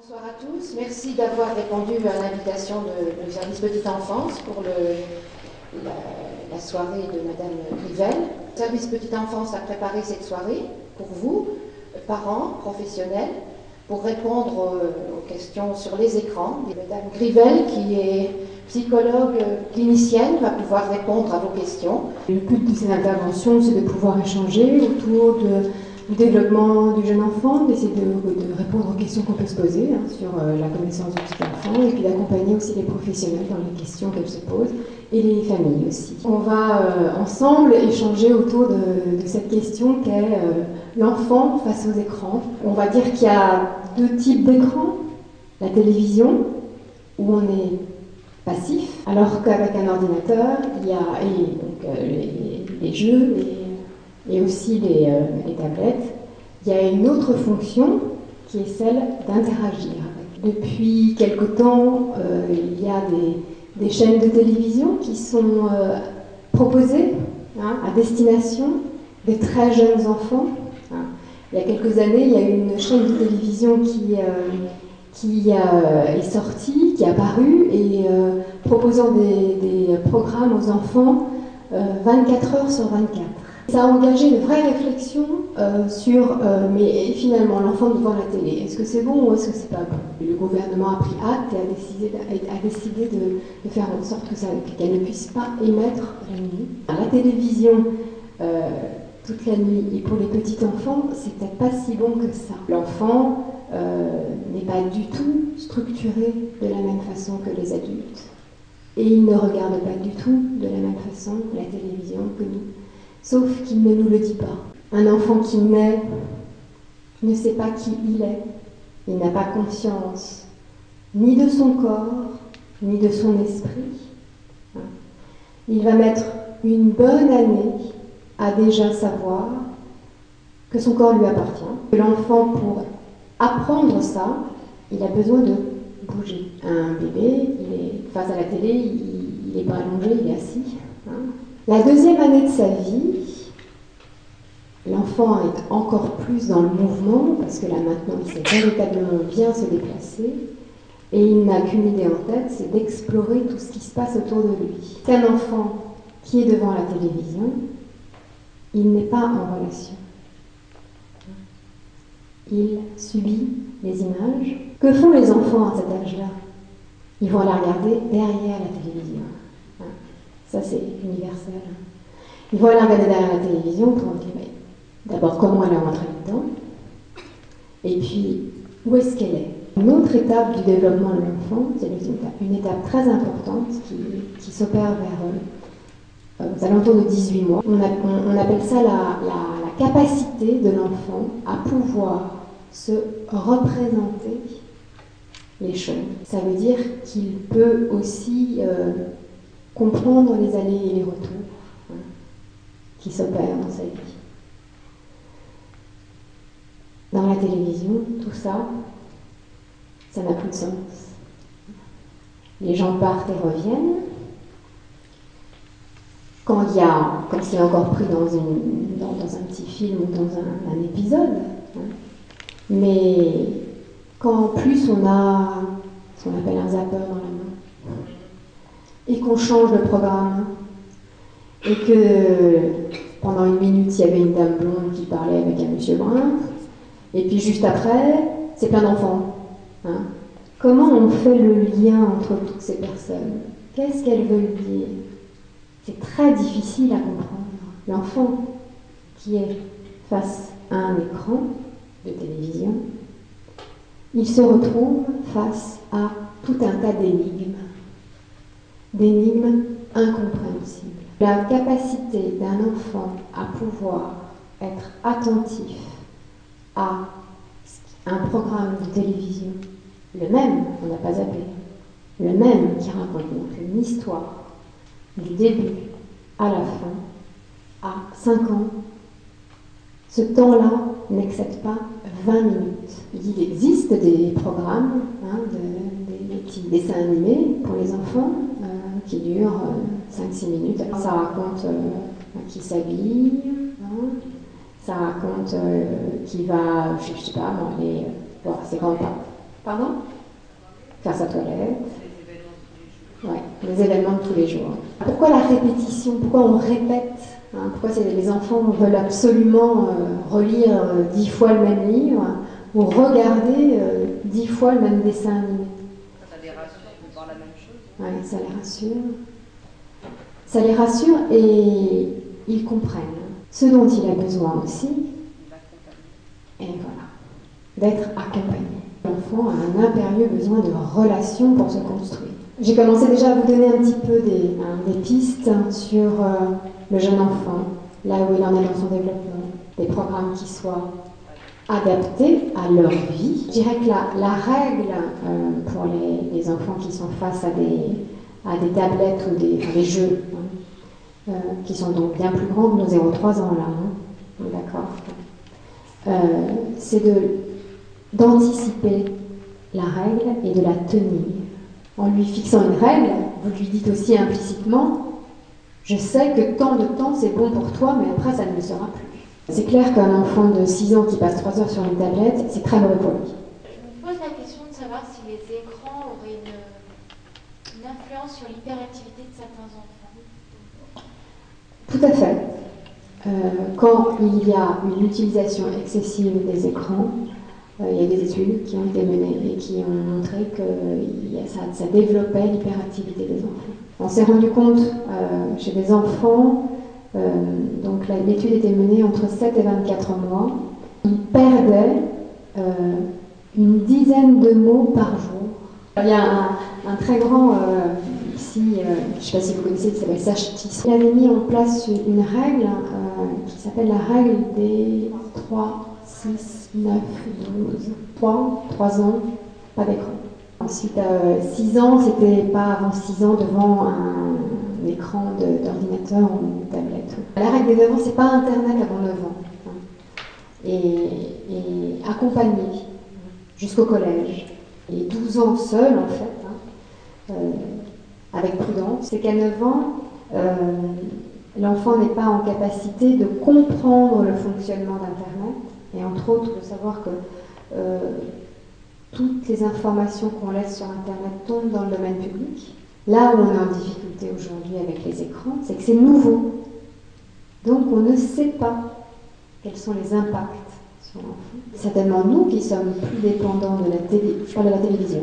Bonsoir à tous, merci d'avoir répondu à l'invitation du service Petite Enfance pour la soirée de Madame Rivelle. Le service Petite Enfance a préparé cette soirée pour vous, parents, professionnels, pour répondre aux questions sur les écrans. Madame Rivelle, qui est psychologue clinicienne, va pouvoir répondre à vos questions. Le but de ces interventions, c'est de pouvoir échanger autour du développement du jeune enfant, d'essayer de répondre aux questions qu'on peut se poser sur la connaissance du petit enfant, et puis d'accompagner aussi les professionnels dans les questions qu'elles se posent, et les familles aussi. On va ensemble échanger autour de cette question qu'est l'enfant face aux écrans. On va dire qu'il y a deux types d'écrans. La télévision, où on est passif, alors qu'avec un ordinateur, il y a les jeux et aussi les tablettes, il y a une autre fonction qui est celle d'interagir. Depuis quelque temps, il y a des chaînes de télévision qui sont proposées à destination des très jeunes enfants. Il y a quelques années, il y a eu une chaîne de télévision qui est sortie, qui est apparue et proposant des programmes aux enfants 24 heures sur 24. Ça a engagé une vraie réflexion mais finalement l'enfant devant la télé, est-ce que c'est bon ou est-ce que c'est pas bon? Le gouvernement a pris acte et a décidé de faire en sorte qu'elle ne puisse pas émettre la nuit. La télévision toute la nuit, et pour les petits enfants, c'est peut-être pas si bon que ça. L'enfant n'est pas du tout structuré de la même façon que les adultes. Et il ne regarde pas du tout de la même façon la télévision que nous. Sauf qu'il ne nous le dit pas. Un enfant qui naît ne sait pas qui il est. Il n'a pas conscience ni de son corps, ni de son esprit. Il va mettre une bonne année à déjà savoir que son corps lui appartient. L'enfant, pour apprendre ça, il a besoin de bouger. Un bébé, il est face à la télé, il n'est pas allongé, il est assis. La deuxième année de sa vie, l'enfant est encore plus dans le mouvement, parce que là maintenant il sait véritablement bien se déplacer, et il n'a qu'une idée en tête, c'est d'explorer tout ce qui se passe autour de lui. Un enfant qui est devant la télévision, il n'est pas en relation. Il subit les images. Que font les enfants à cet âge-là? Ils vont la regarder derrière la télévision. Ça, c'est universel. Ils vont la regarder derrière la télévision pour dire d'abord comment elle est rentrée dedans, et puis où est-ce qu'elle est. Une autre étape du développement de l'enfant, c'est une étape très importante qui s'opère aux alentours de 18 mois. On appelle ça la capacité de l'enfant à pouvoir se représenter les choses. Ça veut dire qu'il peut aussi comprendre les allées et les retours qui s'opèrent dans sa vie. Dans la télévision, tout ça, ça n'a plus de sens. Les gens partent et reviennent. Quand il est encore pris dans un petit film ou dans un épisode. Mais quand en plus on a ce qu'on appelle un zapper dans la main, et qu'on change de programme, et que pendant une minute il y avait une dame blonde qui parlait avec un monsieur brun, et puis juste après, c'est plein d'enfants. Comment on fait le lien entre toutes ces personnes? Qu'est-ce qu'elles veulent dire? C'est très difficile à comprendre. L'enfant qui est face à un écran de télévision, il se retrouve face à tout un tas d'énigmes incompréhensibles. La capacité d'un enfant à pouvoir être attentif à un programme de télévision, le même, on n'a pas zappé, le même qui raconte une histoire du début à la fin, à 5 ans, ce temps-là n'excède pas 20 minutes. Il existe des programmes, des petits dessins animés pour les enfants qui durent 5-6 minutes. Ça raconte qui s'habille, ça raconte qui va, je sais pas, aller voir ses grands-parents. Pardon? Faire sa toilette. Ouais, les événements de tous les jours. Pourquoi la répétition? Pourquoi on répète? Pourquoi les enfants veulent absolument relire 10 fois le même livre ou regarder 10 fois le même dessin animé? Ça les rassure de voir la même chose. Oui, ça les rassure. Ça les rassure et ils comprennent ce dont il a besoin aussi. Et voilà, d'être accompagné. L'enfant a un impérieux besoin de relations pour se construire. J'ai commencé déjà à vous donner un petit peu des pistes sur le jeune enfant, là où il en est dans son développement, des programmes qui soient adaptés à leur vie. Je dirais que la règle pour les enfants qui sont face à des tablettes ou des jeux, qui sont donc bien plus grands que nos 0-3 ans là, d'accord, c'est d'anticiper la règle et de la tenir. En lui fixant une règle, vous lui dites aussi implicitement « Je sais que tant de temps c'est bon pour toi, mais après ça ne le sera plus. » C'est clair qu'un enfant de 6 ans qui passe 3 heures sur une tablette, c'est très mauvais pour lui. Je me pose la question de savoir si les écrans auraient une influence sur l'hyperactivité de certains enfants. Tout à fait. Quand il y a une utilisation excessive des écrans, il y a des études qui ont été menées et qui ont montré que ça développait l'hyperactivité des enfants. On s'est rendu compte chez des enfants, donc l'étude était menée entre 7 et 24 mois, ils perdaient une dizaine de mots par jour. Il y a un très grand, ici, je ne sais pas si vous connaissez, qui s'appelle Sachtis. Il avait mis en place une règle qui s'appelle la règle des 3, 6, 9, 12, 3 ans, pas d'écran. Ensuite, 6 ans, c'était pas avant 6 ans devant un écran d'ordinateur ou de tablette. La règle des 9 ans, c'est pas Internet avant 9 ans. Et accompagner jusqu'au collège. Et 12 ans seul, en fait, avec prudence. C'est qu'à 9 ans, l'enfant n'est pas en capacité de comprendre le fonctionnement d'Internet. Et entre autres, de savoir que toutes les informations qu'on laisse sur Internet tombent dans le domaine public. Là où on est en difficulté aujourd'hui avec les écrans, c'est que c'est nouveau. Donc on ne sait pas quels sont les impacts sur l'enfant. Certainement nous qui sommes plus dépendants de la télé, je parle de la télévision,